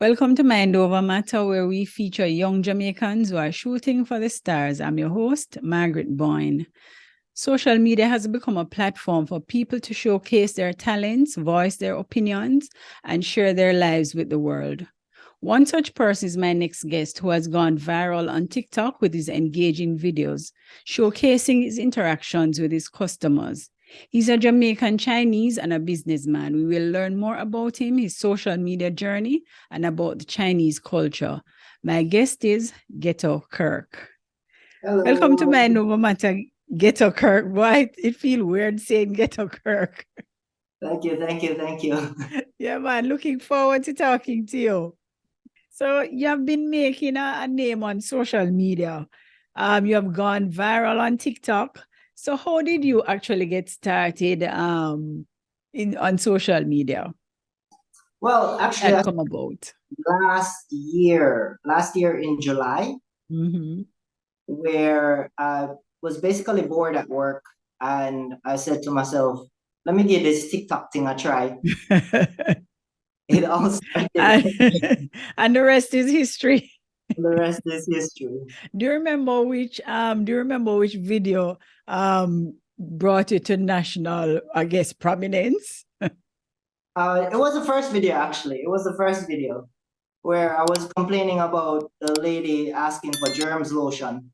Welcome to Mind Over Matter, where we feature young Jamaicans who are shooting for the stars. I'm your host, Margaret Boyne. Social media has become a platform for people to showcase their talents, voice their opinions, and share their lives with the world. One such person is my next guest, who has gone viral on TikTok with his engaging videos, showcasing his interactions with his customers. He's a Jamaican Chinese and a businessman. We will learn more about him, his social media journey, and about the Chinese culture. My guest is Ghetto Kirk. Hello. Welcome to Mind Over Matter, Ghetto Kirk. Why it feel weird saying Ghetto Kirk? Thank you. Yeah, man, looking forward to talking to you. So you have been making a name on social media. You have gone viral on TikTok. So how did you actually get started on social media? Well, actually, Come about last year in July, where I was basically bored at work, and I said to myself, "Let me give this TikTok thing a try." It all started, and the rest is history. The rest is history. Do you remember which video brought you to national, I guess, prominence? It was the first video, actually. It was the first video where I was complaining about the lady asking for germs lotion.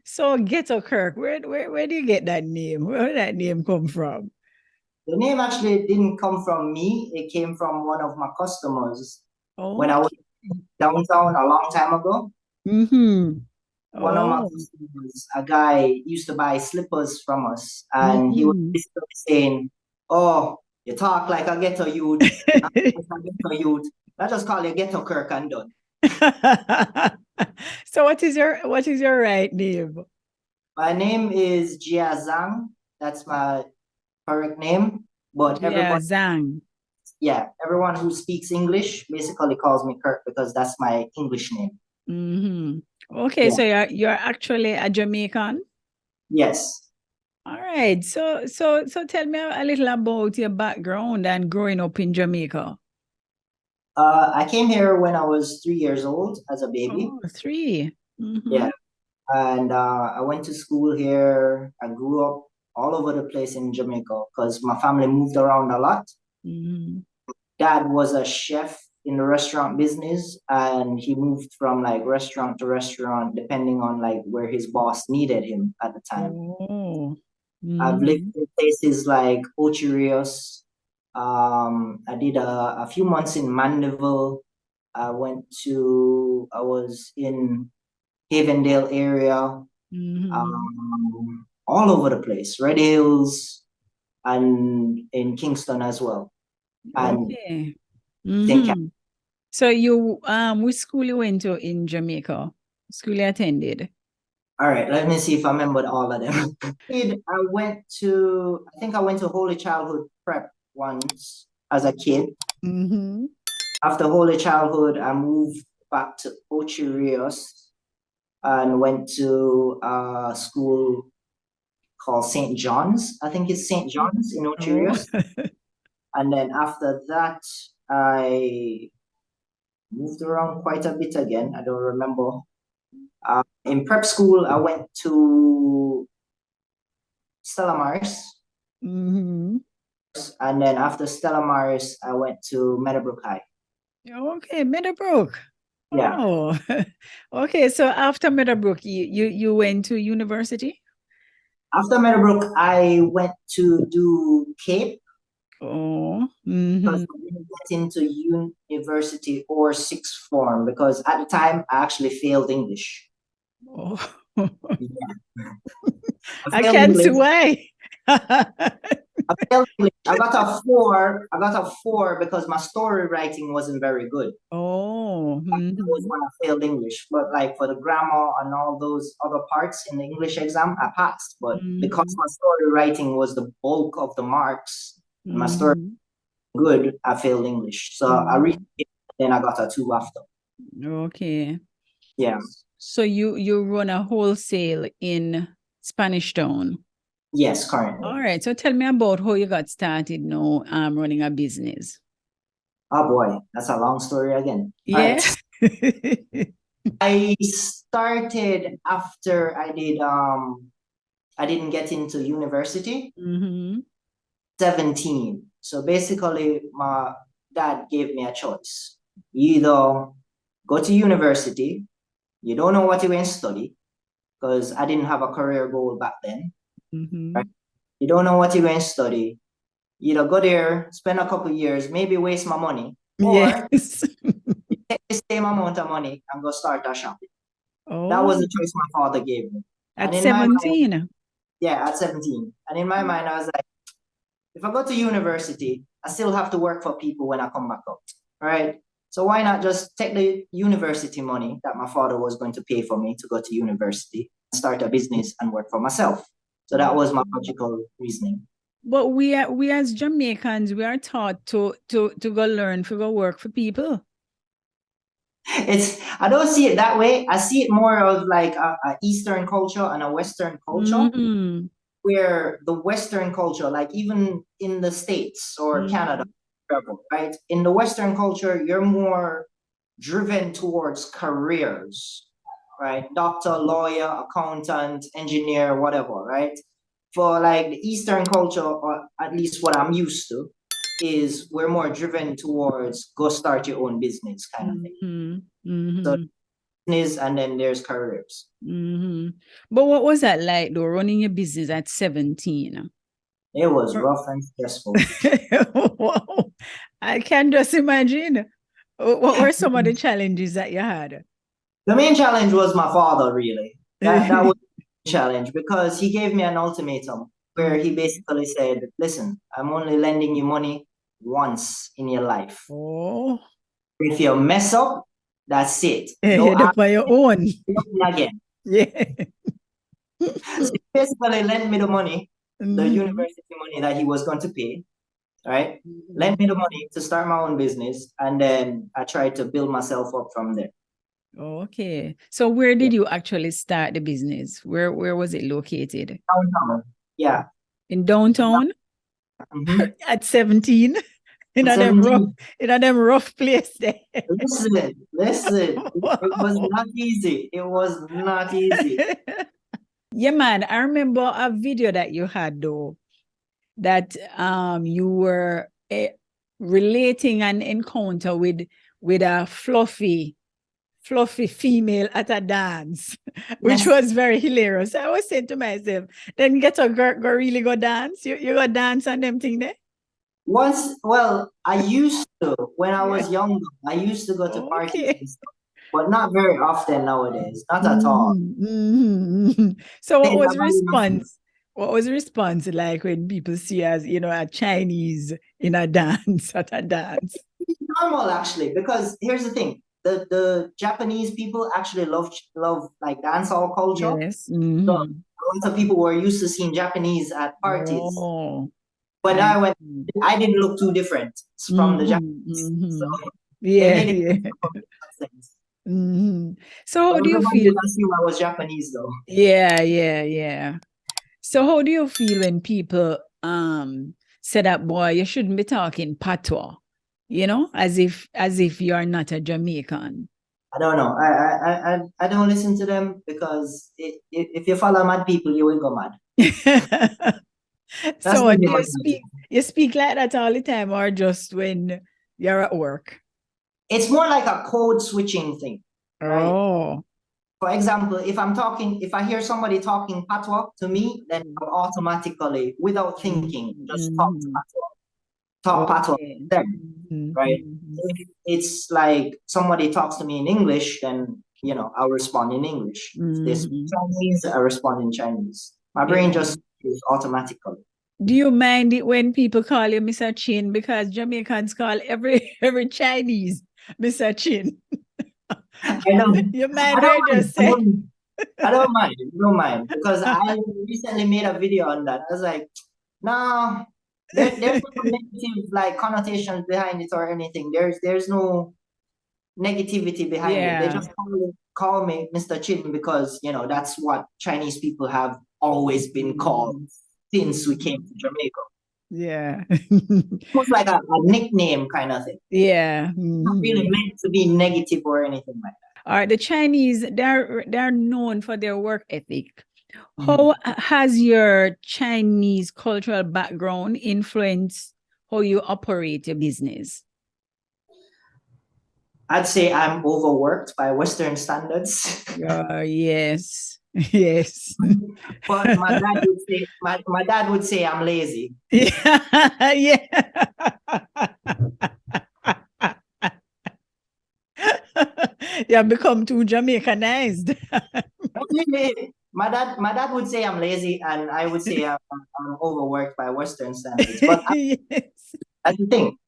So Ghetto Kirk, where do you get that name? Where did that name come from? The name actually didn't come from me. It came from one of my customers when I was downtown a long time ago. One of my customers, a guy, used to buy slippers from us, and he was basically saying, "Oh, you talk like a ghetto youth. I just call you Ghetto Kirk and done." So what is your right name? My name is Jia Zhang. That's my correct name. But Jia Zhang. Yeah, everyone who speaks English basically calls me Kirk because that's my English name. Okay, so you're actually a Jamaican? Yes. All right. So tell me a little about your background and growing up in Jamaica. I came here when I was 3 years old as a baby. Oh, 3. Yeah. And I went to school here. I grew up all over the place in Jamaica because my family moved around a lot. Dad was a chef in the restaurant business, and he moved from like restaurant to restaurant depending on like where his boss needed him at the time. I've lived in places like Ocherios. I did a few months in Mandeville. I was in Havendale area, all over the place, Red Hills, and in Kingston as well. And so you which school you went to in Jamaica? School you attended? All right, let me see if I remembered all of them. I think I went to Holy Childhood Prep once as a kid. After Holy Childhood, I moved back to Ocherios and went to a school called St. John's. I think it's St. John's in Ocherios. And then after that, I moved around quite a bit again. I don't remember. In prep school, I went to Stella Maris. And then after Stella Maris, I went to Meadowbrook High. Okay, Meadowbrook. Yeah. Oh, okay. So after Meadowbrook, you went to university? After Meadowbrook, I went to do Cape. Because I didn't get into university or sixth form because at the time I actually failed English. I can't see why. I failed English. I got a 4 because my story writing wasn't very good. That was when I failed English. But like for the grammar and all those other parts in the English exam, I passed. But because my story writing was the bulk of the marks, my story good, I failed English. So I read it, then I got a 2 after. Okay. Yeah. So you run a wholesale in Spanish Town? Yes, currently. All right. So tell me about how you got started now running a business. Oh boy, that's a long story again. All Yeah. right. I started after I didn't get into university. 17. So basically, my dad gave me a choice. You either go to university, you don't know what you're going to study, because I didn't have a career goal back then. Right? You don't know what you're going to study. You either go there, spend a couple years, maybe waste my money, or Yes. you take the same amount of money and go start a shop. Oh. That was the choice my father gave me. At And in 17? my mind, yeah, at 17. And in my mind, I was like, if I go to university, I still have to work for people when I come back out. All right. So why not just take the university money that my father was going to pay for me to go to university, start a business and work for myself? So that was my logical reasoning. But we as Jamaicans, we are taught to go learn, to go work for people. I don't see it that way. I see it more of like a Eastern culture and a Western culture. Where the Western culture, like even in the States or Canada, right? In the Western culture, you're more driven towards careers, right? Doctor, lawyer, accountant, engineer, whatever, right? For like the Eastern culture, or at least what I'm used to, is we're more driven towards go start your own business kind of thing. So business and then there's careers. But what was that like though, running your business at 17? It was rough and stressful. Wow. I can just imagine. What were some of the challenges that you had? The main challenge was my father, really. That was the challenge, because he gave me an ultimatum where he basically said, listen, I'm only lending you money once in your life. Oh. If you mess up, that's it. You're up on your own. Again. Yeah. So he basically lent me the money, the university money that he was going to pay, right? Lent me the money to start my own business, and then I tried to build myself up from there. Okay. So where did you actually start the business? Where was it located? Downtown. Yeah. In downtown? At 17? In a them rough place there. Listen. Wow. It was not easy. It was not easy. Yeah, man. I remember a video that you had though, that you were relating an encounter with a fluffy female at a dance, which was very hilarious. I was saying to myself, then get a girl go really go dance. You go dance on them thing there? Well, I used to when I was younger. I used to go to parties and stuff, but not very often nowadays. Not at all. So what was response? What was the response like when people see as, you know, a Chinese in a dance at a dance? It's normal actually, because here's the thing. The Japanese people actually love like dancehall culture. Yes. So lots of people were used to seeing Japanese at parties. When I went, I didn't look too different from the Japanese. So So how do you feel? I assume I was Japanese though. Yeah. So how do you feel when people say that, boy, you shouldn't be talking patois, you know, as if you are not a Jamaican? I don't know. I don't listen to them, because if you follow mad people, you will go mad. So do you speak like that all the time, or just when you're at work? It's more like a code switching thing, right? Oh. For example, if I hear somebody talking patois to me, then I'll automatically, without thinking, just talk patois. Talk patois then, right? If it's like somebody talks to me in English, then I'll respond in English. If they speak Chinese, I respond in Chinese. My brain just is automatically. Do you mind it when people call you Mr. Chin? Because Jamaicans call every Chinese Mr. Chin. I don't. You mind what I just said? I don't mind, because I recently made a video on that. I was like, no, there's no negative like connotations behind it or anything. There's no negativity behind it. They just call me Mr. Chin because that's what Chinese people have always been called since we came to Jamaica. Yeah. Almost like a nickname kind of thing. Yeah. Not really meant to be negative or anything like that. All right. The Chinese, they're known for their work ethic. How has your Chinese cultural background influenced how you operate your business? I'd say I'm overworked by Western standards. Yes. Yes. But my dad would say I'm lazy. Yeah. Yeah. You have become too Jamaicanized. My dad would say I'm lazy, and I would say I'm overworked by Western standards. But Yes. that's the thing,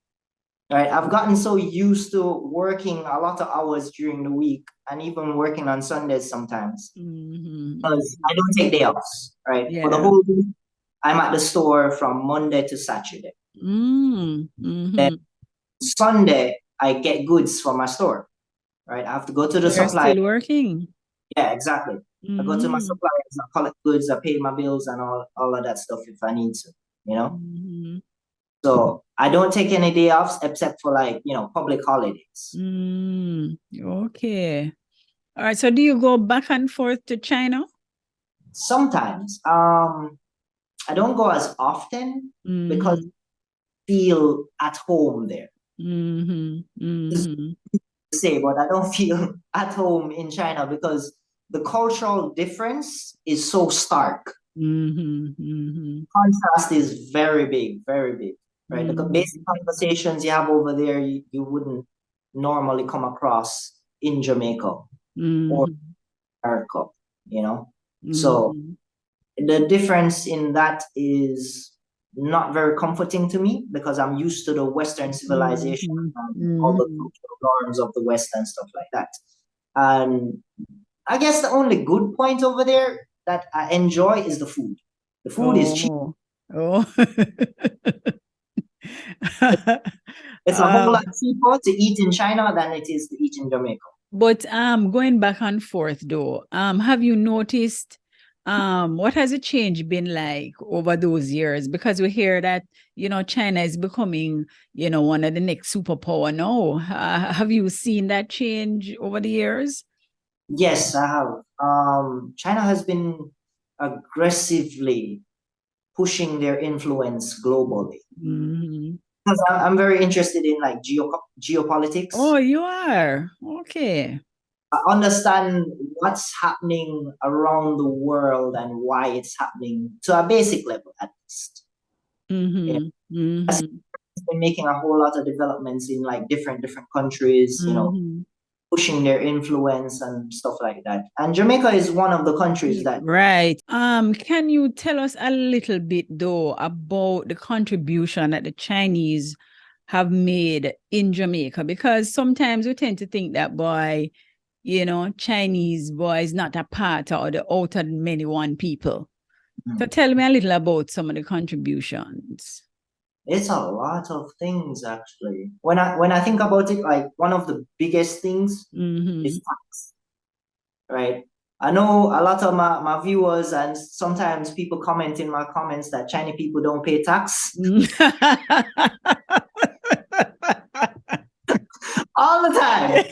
right? I've gotten so used to working a lot of hours during the week, and even working on Sundays sometimes, because I don't take day offs, right? For the Yeah. whole week, I'm at the store from Monday to Saturday. Then Sunday, I get goods from my store, right? I have to go to the You're supplier. still working. Yeah, exactly. I go to my suppliers, I collect goods, I pay my bills and all of that stuff if I need to, you know? So I don't take any day offs except for, like, public holidays. Okay. All right. So do you go back and forth to China? Sometimes. I don't go as often because I feel at home there. Say, but I don't feel at home in China because the cultural difference is so stark. Contrast is very big, right? The basic conversations you have over there, you wouldn't normally come across in Jamaica or America, So the difference in that is not very comforting to me because I'm used to the Western civilization and all the cultural norms of the West and stuff like that. And I guess the only good point over there that I enjoy is the food. The food is cheap. Oh. It's a whole lot cheaper to eat in China than it is to eat in Jamaica. But going back and forth though, have you noticed what has the change been like over those years? Because we hear that, China is becoming, one of the next superpower now. Have you seen that change over the years? Yes, I have. China has been aggressively pushing their influence globally. Because I'm very interested in, like, geopolitics. Oh, you are? Okay. I understand what's happening around the world and why it's happening to a basic level, at least. It's been making a whole lot of developments in, like, different countries, pushing their influence and stuff like that. And Jamaica is one of the countries that. Right. Can you tell us a little bit though about the contribution that the Chinese have made in Jamaica? Because sometimes we tend to think that Chinese boy is not a part or the out of many one people. So tell me a little about some of the contributions. It's a lot of things, actually. When I think about it, like, one of the biggest things is tax, right? I know a lot of my viewers and sometimes people comment in my comments that Chinese people don't pay tax. All the time.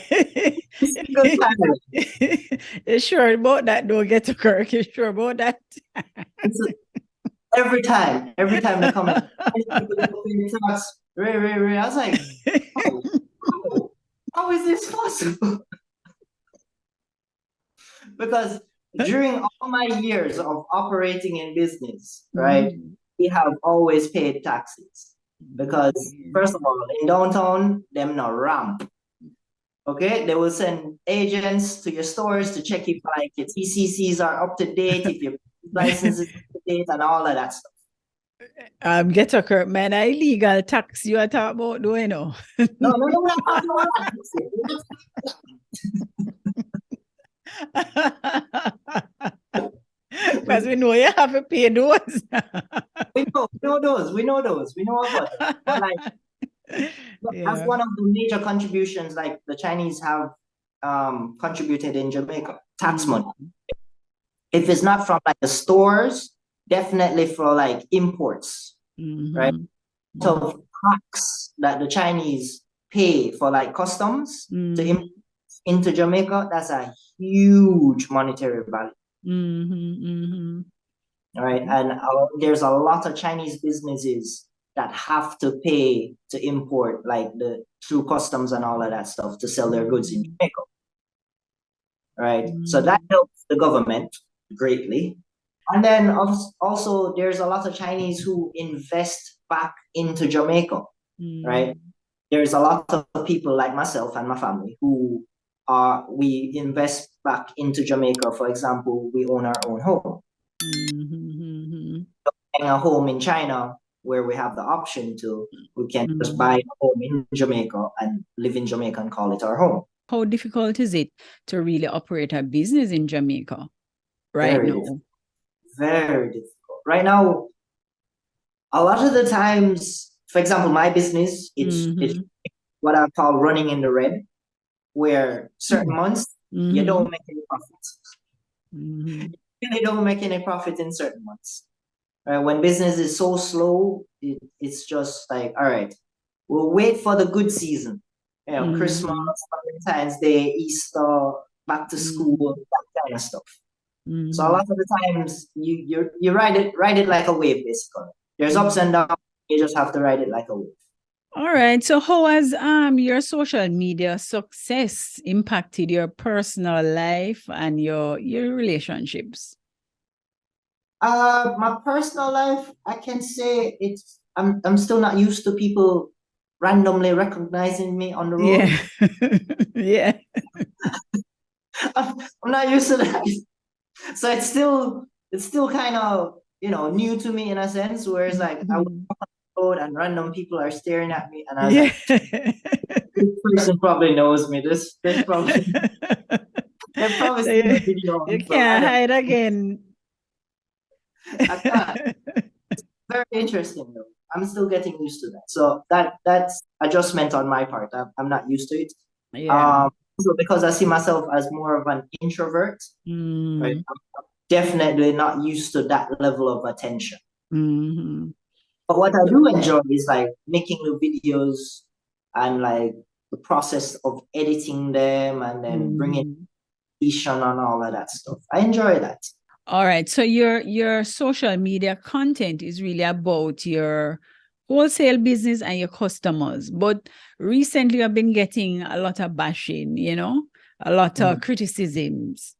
You sure about that? Don't get to Kirk. You sure about that? Every time they comment, tax. I was like, how is this possible? Because during all my years of operating in business, right, we have always paid taxes. Because, first of all, in downtown, them no ramp. Okay, they will send agents to your stores to check if, like, your TCCs are up to date, if your license is up to date, and all of that stuff. Get a Kirk, man. Illegal tax you are talking about, do you know? No, we're not talking about that. Because we know you have to pay those. we know those. We know about it. But, like, that's one of the major contributions, like, the Chinese have contributed in Jamaica, tax money. If it's not from, like, the stores, definitely for, like, imports, right? So tax that the Chinese pay for like customs to import into Jamaica, that's a huge monetary value. All right, and there's a lot of Chinese businesses that have to pay to import like through customs and all of that stuff to sell their goods in Jamaica. Right, so that helps the government greatly. And then also there's a lot of Chinese who invest back into Jamaica, right? There's a lot of people like myself and my family who we invest back into Jamaica. For example, we own our own home. A home in China where we have the option to, we can just buy a home in Jamaica and live in Jamaica and call it our home. How difficult is it to really operate a business in Jamaica Very now? Difficult. Very difficult. Right now, a lot of the times, for example, my business, it's what I call running in the red, where certain months you don't make any profits. You really don't make any profit in certain months. When business is so slow, it's just like, all right, we'll wait for the good season. You know, Christmas, Valentine's Day, Easter, back to school, that kind of stuff. So a lot of the times you ride it like a wave, basically. There's ups and downs, you just have to ride it like a wave. All right. So how has your social media success impacted your personal life and your relationships? My personal life, I can say I'm still not used to people randomly recognizing me on the road. Yeah. I'm not used to that. So it's still kind of, new to me in a sense, where it's like I walk on the road and random people are staring at me and I was like, this person probably knows me. This probably they probably So seen the video. you can't hide again. I can't. It's very interesting though. I'm still getting used to that. So that's adjustment on my part. I'm not used to it. Yeah. So because I see myself as more of an introvert, right? I'm definitely not used to that level of attention. But what I do enjoy is like making the videos and like the process of editing them and then bringing on all of that stuff. I enjoy that. All right. So your social media content is really about your wholesale business and your customers. But recently I've been getting a lot of bashing, a lot of criticisms.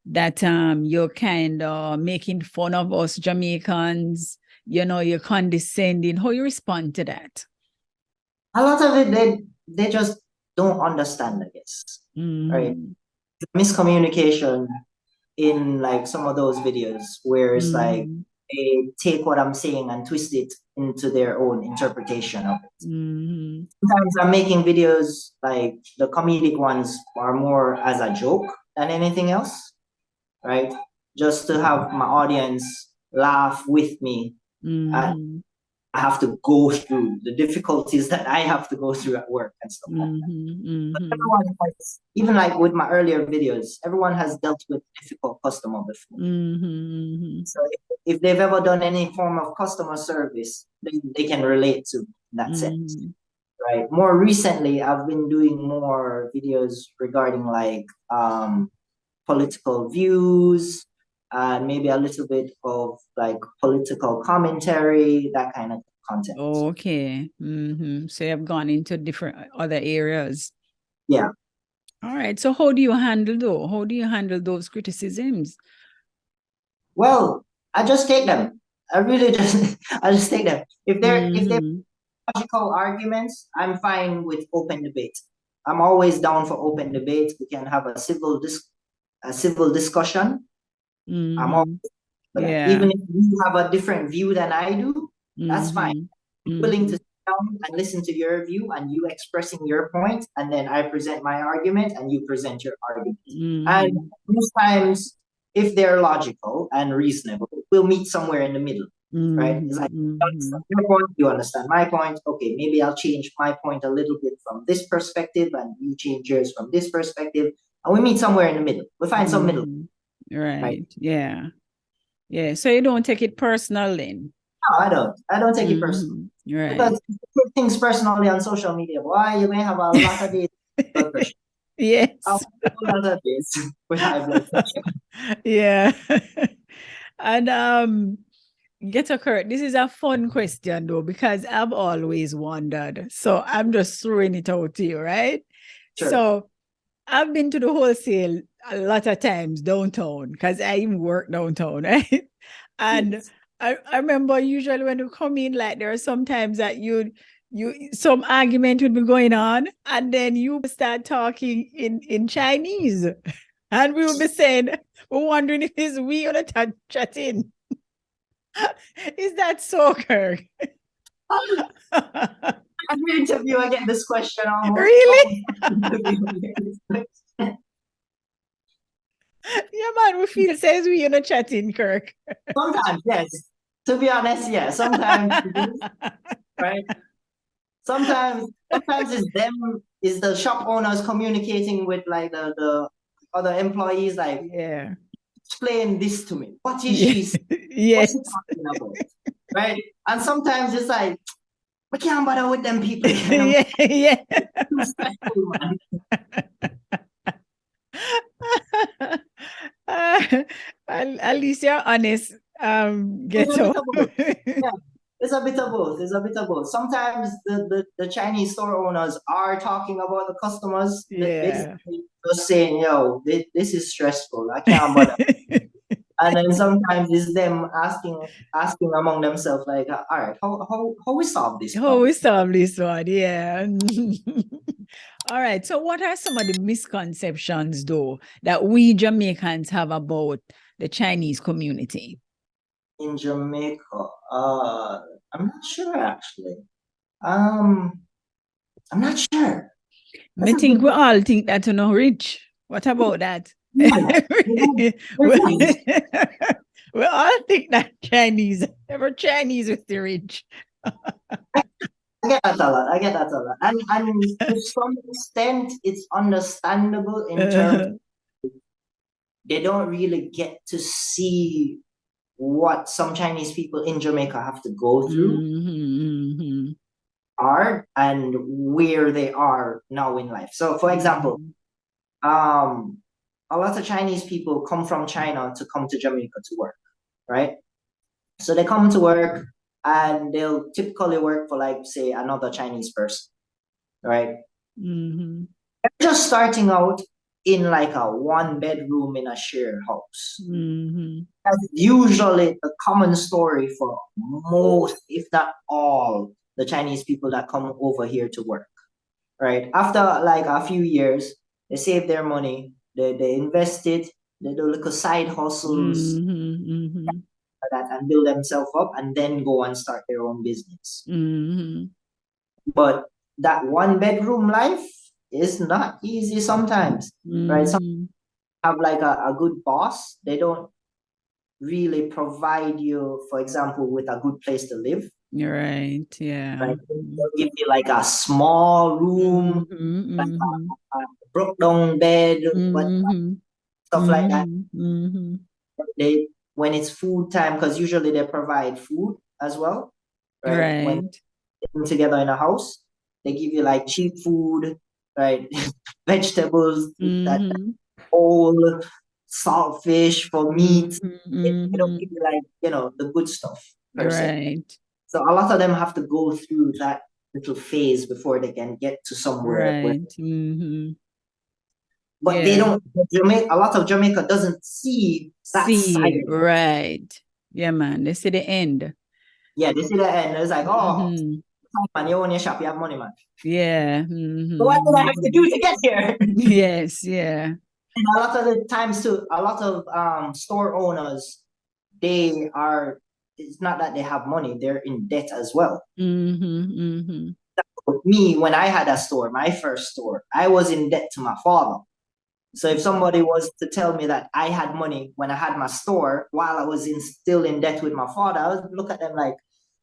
That you're kind of making fun of us Jamaicans, you're condescending. How you respond to that? A lot of it, they just don't understand, I guess. Right? Miscommunication in like some of those videos where it's like they take what I'm saying and twist it into their own interpretation of it. Sometimes I'm making videos, like the comedic ones are more as a joke than anything else, right? Just to have my audience laugh with me. I have to go through the difficulties that I have to go through at work and stuff like that. But everyone has, even like with my earlier videos, everyone has dealt with difficult customer before. So if they've ever done any form of customer service, they can relate to that sense. Right. More recently, I've been doing more videos regarding like political views, and maybe a little bit of like political commentary, that kind of content. Okay. So you've gone into different other areas. Yeah. All right. So how do you handle though? How do you handle those criticisms? Well, I just take them. I just take them. If they're logical arguments, I'm fine with open debate. I'm always down for open debate. We can have a civil discussion. I'm always even if you have a different view than I do, that's fine. I'm willing to sit down and listen to your view and you expressing your point, and then I present my argument and you present your argument. And most times, if they're logical and reasonable, we'll meet somewhere in the middle, right? It's like, you understand your point, you understand my point. Okay, maybe I'll change my point a little bit from this perspective and you change yours from this perspective. And we meet somewhere in the middle. We find some middle. Right. Yeah. Yeah. So you don't take it personal then? I don't. I don't take it personally. Right. Because if you take things personally on social media, boy, you may have a lot of days with blood pressure. Yes. A lot of days with high blood pressure. Yeah. And Ghetto Kirk, this is a fun question though, because I've always wondered. So I'm just throwing it out to you, right? Sure. So I've been to the wholesale a lot of times downtown because I even work downtown, right? And Yes. I remember usually when you come in, like there are sometimes that some argument would be going on, and then you start talking in Chinese. And we will be saying, we're wondering if it's we or the chatting. Is that so, Kirk? Every interview I get this question almost. Really? Yeah, man, we feel says we in a chatting, Kirk. Sometimes, yes. To be honest, yeah. Sometimes, right? Sometimes it's the shop owners communicating with like the other employees, like, yeah, explain this to me. What is she saying? Yes. What's she talking about? Right? And sometimes it's like, we can't bother with them people. Yeah. Too stressful, man. At least you're honest, Ghetto. Yeah, it's a bit of both. It's a bit of both. Sometimes the Chinese store owners are talking about the customers. Yeah. Just saying, yo, this is stressful. I can't bother. And then sometimes it's them asking among themselves, like, all right, how we solve this problem? How we solve this one, yeah. All right. So what are some of the misconceptions though that we Jamaicans have about the Chinese community? In Jamaica, I'm not sure actually. I'm not sure. I think we all think that you're not rich. What about that? We all think that Chinese, ever Chinese with the rich. I get that a lot. I get that a lot. And to some extent, it's understandable in terms they don't really get to see what some Chinese people in Jamaica have to go through, are and where they are now in life. So, for example, a lot of Chinese people come from China to come to Jamaica to work, right? So they come to work and they'll typically work for, like, say, another Chinese person, right? They're just starting out in like a 1 bedroom in a shared house. That's usually the common story for most, if not all, the Chinese people that come over here to work, right? After like a few years, they save their money, they invest it, they do little side hustles, that, and build themselves up, and then go and start their own business. But that 1 bedroom life is not easy sometimes, right? Some have like a good boss. They don't really provide you, for example, with a good place to live. You're right. Yeah. Right? They'll give you like a small room, like a broke down bed, but stuff like that. They, when it's food time, because usually they provide food as well, right? When they're together in a house, they give you like cheap food, right? Vegetables, that whole salt fish for meat. They don't give you like, the good stuff per se. So a lot of them have to go through that little phase before they can get to somewhere. But they don't. A lot of Jamaica doesn't see that side. Right. Yeah, man. They see the end. Yeah, they see the end. It's like, oh, man, you own your shop, you have money, man. Yeah. So what did I have to do to get here? Yes, yeah. And a lot of the times too, a lot of store owners, it's not that they have money, they're in debt as well. Me, when I had a store, my first store, I was in debt to my father. So if somebody was to tell me that I had money when I had my store while I was still in debt with my father, I would look at them like,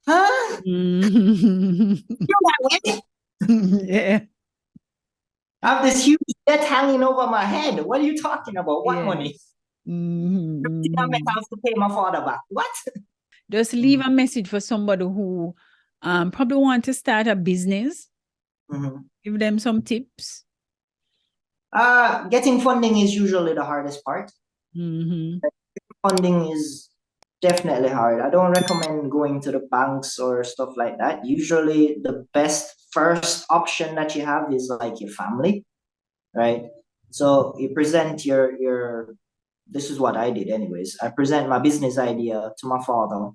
huh? You're that way? Yeah. I have this huge debt hanging over my head. What are you talking about? What money? I have to pay my father back. What? Just leave a message for somebody who probably want to start a business. Give them some tips. Getting funding is usually the hardest part. Funding is definitely hard. I don't recommend going to the banks or stuff like that. Usually the best first option that you have is like your family, right? So you present your this is what I did anyways. I present my business idea to my father,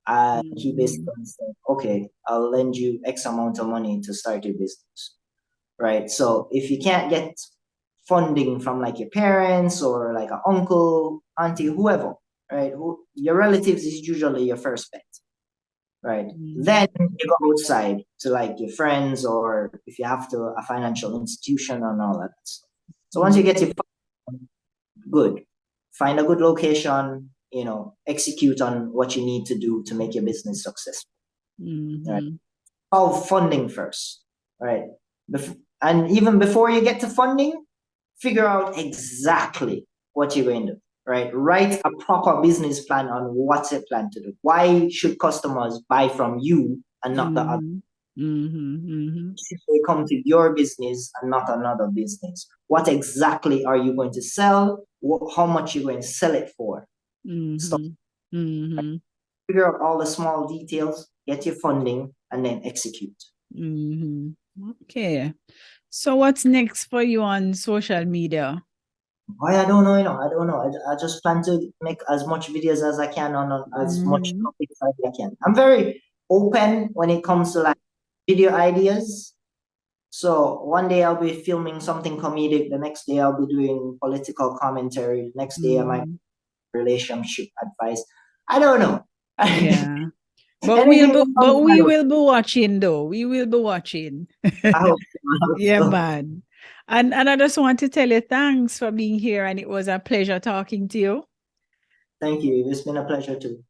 and he basically said, okay, I'll lend you X amount of money to start your business, right? So if you can't get funding from like your parents or like an uncle, auntie, whoever, right? Your relatives is usually your first bet, right? Then you go outside to like your friends, or if you have to a financial institution and all that stuff. So once you get your good, find a good location, execute on what you need to do to make your business successful. Right? Solve funding first, right? And even before you get to funding, figure out exactly what you're going to do, right? Write a proper business plan on what you plan to do. Why should customers buy from you and not the other? Should they come to your business and not another business? What exactly are you going to sell? How much you're going to sell it for? Figure out all the small details, get your funding, and then execute. Okay. So what's next for you on social media? I don't know, I don't know. I just plan to make as much videos as I can on as much topics as I can. I'm very open when it comes to like video ideas. So one day I'll be filming something comedic. The next day I'll be doing political commentary. The next day I might relationship advice. I don't know. Yeah. But we will be watching though. We will be watching. I hope yeah, man. And I just want to tell you thanks for being here, and it was a pleasure talking to you. Thank you. It's been a pleasure too.